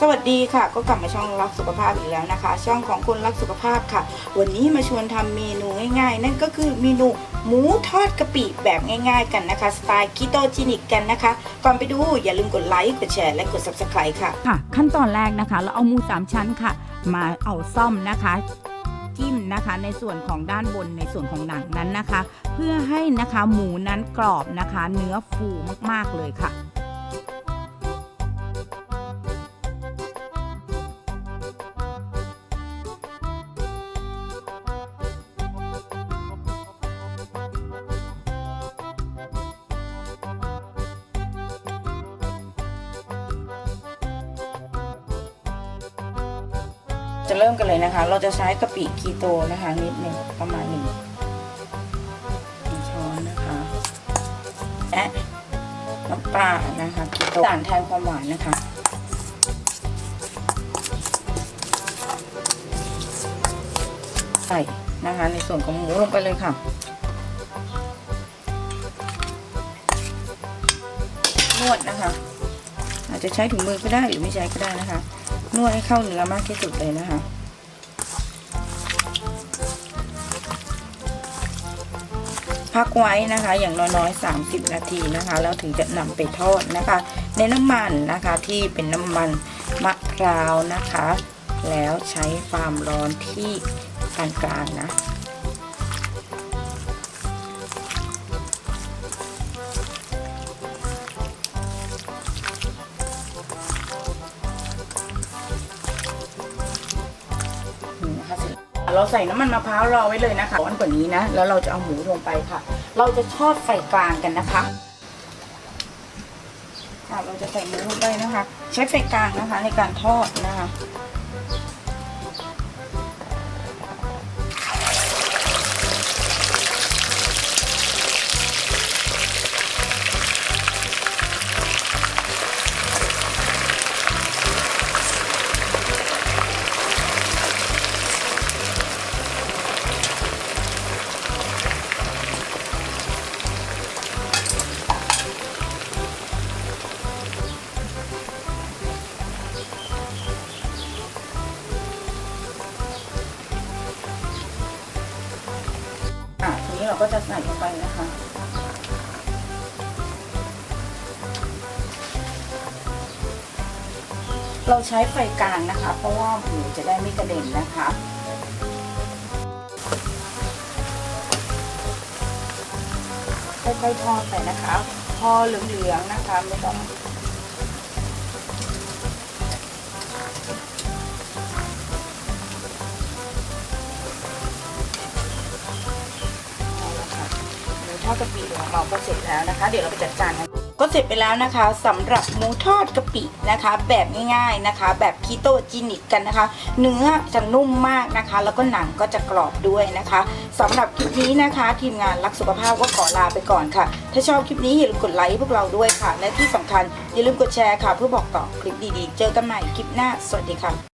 สวัสดีค่ะก็กลับมาช่องรักสุขภาพอีกแล้วนะคะ ช่องของคนรักสุขภาพค่ะวันนี้มาชวนทำเมนูง่ายๆนั่นก็คือเมนูหมูทอดกะปิแบบง่ายๆกันนะคะสไตล์คีโตจินิกกันนะคะก่อนไปดูอย่าลืมกดไลค์กดแชร์และกด Subscribe ค่ะขั้นตอนแรกนะคะเราเอาหมู3ชั้นค่ะมาเอาซ่อมนะคะจิ้มนะคะในส่วนของด้านบนในส่วนของหนังนั้นนะคะเพื่อให้นะคะหมูนั้นกรอบนะคะเนื้อฟูมากๆเลยค่ะจะเริ่มกันเลยนะคะเราจะใช้กะปิคีโตนะคะนิดหนึ่งประมาณ1ช้อนนะคะและน้ำปลานะคะคีโตสารแทนความหวานนะคะใส่นะคะในส่วนของหมูลงไปเลยค่ะนวดนะคะอาจจะใช้ถุงมือก็ได้หรือไม่ใช้ก็ได้นะคะนวดให้เข้าเนื้อมากที่สุดเลยนะคะพักไว้นะคะอย่างน้อยๆ30 นาทีนะคะแล้วถึงจะนำไปทอดนะคะในน้ำมันนะคะที่เป็นน้ำมันมะพร้าวนะคะแล้วใช้ความร้อนที่ปานกลางนะเราใส่น้ำมันมะพร้าวรอไว้เลยนะคะร้อนกว่านี้นะแล้วเราจะเอาหมูลงไปค่ะเราจะทอดไฟกลางกันนะคะเราจะใส่หมูลงไปนะคะใช้ไฟกลางนะคะในการทอดนะคะทีนี้เราก็จะใส่ลงไปนะคะเราใช้ไฟกลางนะคะเพราะว่าหมูจะได้ไม่กระเด็นนะคะค่อยๆทอดไปนะคะพอเหลืองๆนะคะไม่ต้องทอดกะปิของเราก็เสร็จแล้วนะคะเดี๋ยวเราไปจัดจานกันก็เสร็จไปแล้วนะคะสำหรับหมูทอดกะปินะคะแบบง่ายๆนะคะแบบคีโตจินิกกันนะคะเนื้อจะนุ่มมากนะคะแล้วก็หนังก็จะกรอบด้วยนะคะสำหรับคลิปนี้นะคะทีมงานรักสุขภาพก็ขอลาไปก่อนค่ะถ้าชอบคลิปนี้อย่าลืมกดไลค์พวกเราด้วยค่ะและที่สำคัญอย่าลืมกดแชร์ค่ะเพื่อบอกต่อคลิปดีๆเจอกันใหม่คลิปหน้าสวัสดีค่ะ